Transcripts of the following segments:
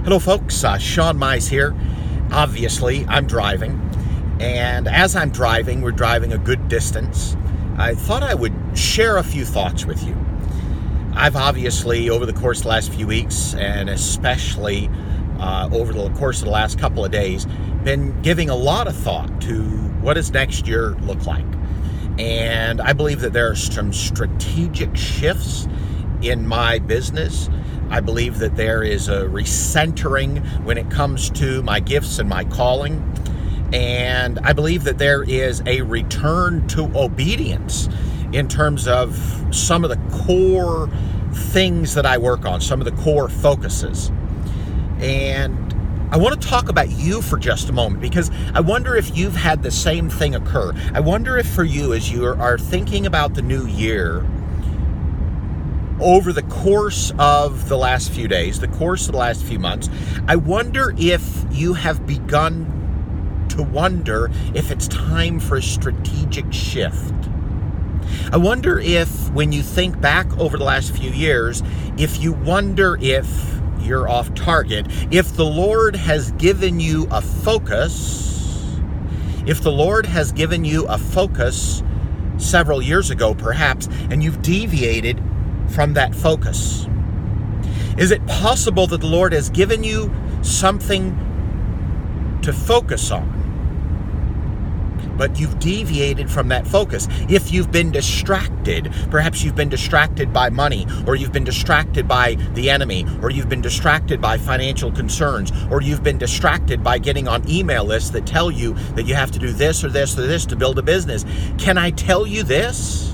Hello folks, Sean Mize here. Obviously, I'm driving, and as I'm driving, we're driving a good distance. I thought I would share a few thoughts with you. I've obviously, over the course of the last few weeks, and especially over the course of the last couple of days, been giving a lot of thought to what does next year look like. And I believe that there are some strategic shifts in my business. I believe that there is a recentering when it comes to my gifts and my calling. And I believe that there is a return to obedience in terms of some of the core things that I work on, some of the core focuses. And I want to talk about you for just a moment, because I wonder if you've had the same thing occur. I wonder if for you, as you are thinking about the new year, over the course of the last few days, the course of the last few months, I wonder if you have begun to wonder if it's time for a strategic shift. I wonder if, when you think back over the last few years, if you wonder if you're off target, if the Lord has given you a focus, several years ago perhaps, and you've deviated from that focus. Is it possible that the Lord has given you something to focus on, but you've deviated from that focus? If you've been distracted, perhaps you've been distracted by money, or you've been distracted by the enemy, or you've been distracted by financial concerns, or you've been distracted by getting on email lists that tell you that you have to do this or this or this to build a business. Can I tell you this?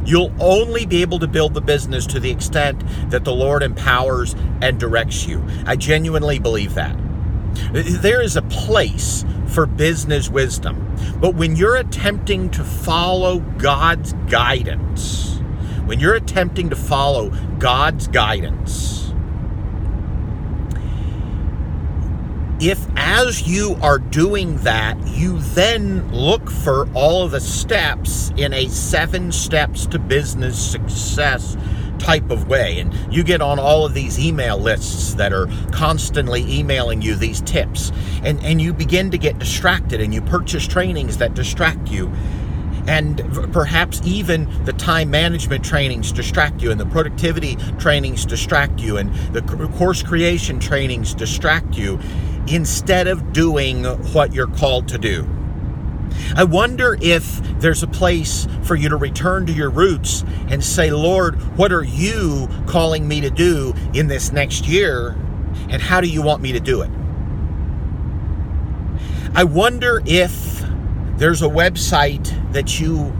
You'll only be able to build the business to the extent that the Lord empowers and directs you. I genuinely believe that. There is a place for business wisdom, but when you're attempting to follow God's guidance, if as you are doing that, you then look for all of the steps in a 7 steps to business success type of way, and you get on all of these email lists that are constantly emailing you these tips, and you begin to get distracted, and you purchase trainings that distract you, and perhaps even the time management trainings distract you, and the productivity trainings distract you, and the course creation trainings distract you, instead of doing what you're called to do. I wonder if there's a place for you to return to your roots and say, Lord, what are you calling me to do in this next year, and how do you want me to do it? I wonder if there's a website that you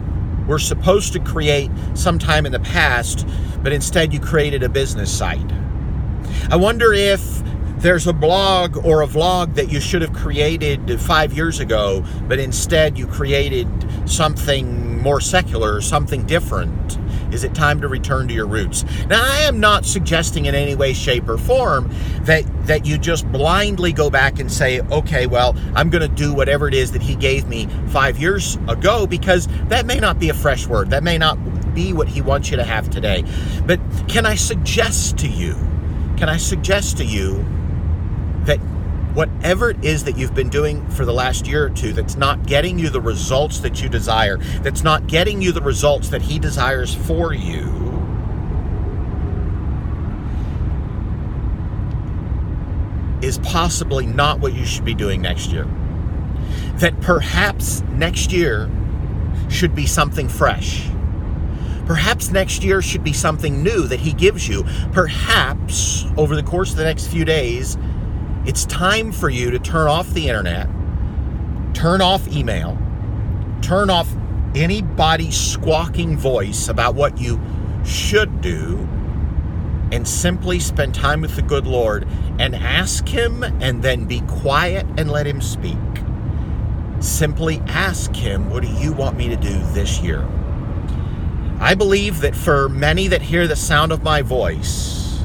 were supposed to create sometime in the past, but instead you created a business site. I wonder if there's a blog or a vlog that you should have created 5 years ago, but instead you created something more secular, something different. Is it time to return to your roots? Now, I am not suggesting in any way, shape, or form that you just blindly go back and say, okay, well, I'm going to do whatever it is that he gave me 5 years ago, because that may not be a fresh word. That may not be what he wants you to have today. But can I suggest to you that whatever it is that you've been doing for the last year or two that's not getting you the results that you desire, that's not getting you the results that he desires for you, is possibly not what you should be doing next year. That perhaps next year should be something fresh. Perhaps next year should be something new that he gives you. Perhaps over the course of the next few days, it's time for you to turn off the internet, turn off email, turn off anybody's squawking voice about what you should do, and simply spend time with the good Lord and ask him, and then be quiet and let him speak. Simply ask him, what do you want me to do this year? I believe that for many that hear the sound of my voice,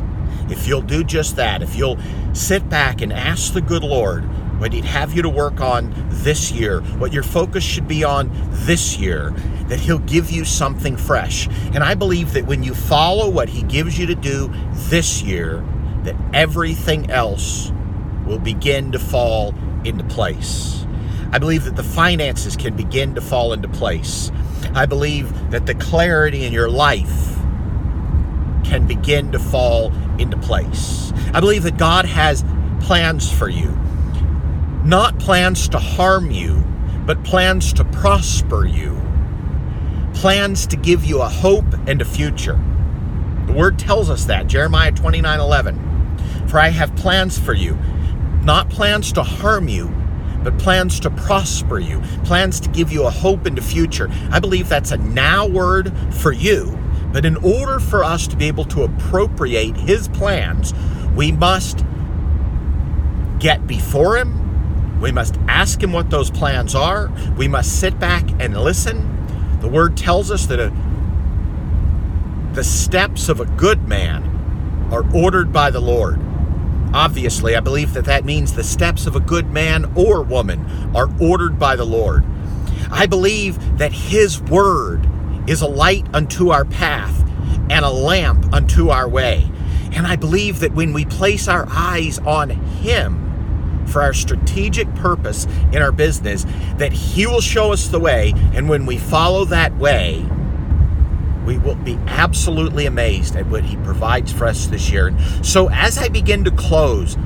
if you'll do just that, if you'll sit back and ask the good Lord what he'd have you to work on this year, what your focus should be on this year, that he'll give you something fresh. And I believe that when you follow what he gives you to do this year, that everything else will begin to fall into place. I believe that the finances can begin to fall into place. I believe that the clarity in your life can begin to fall into place. I believe that God has plans for you. Not plans to harm you, but plans to prosper you. Plans to give you a hope and a future. The Word tells us that, Jeremiah 29:11. For I have plans for you, not plans to harm you, but plans to prosper you, plans to give you a hope and a future. I believe that's a now word for you, but in order for us to be able to appropriate His plans, we must get before Him. We must ask Him what those plans are. We must sit back and listen. The Word tells us that the steps of a good man are ordered by the Lord. Obviously, I believe that means the steps of a good man or woman are ordered by the Lord. I believe that His Word is a light unto our path and a lamp unto our way. And I believe that when we place our eyes on Him for our strategic purpose in our business, that He will show us the way, and when we follow that way, we will be absolutely amazed at what He provides for us this year. And so as I begin to close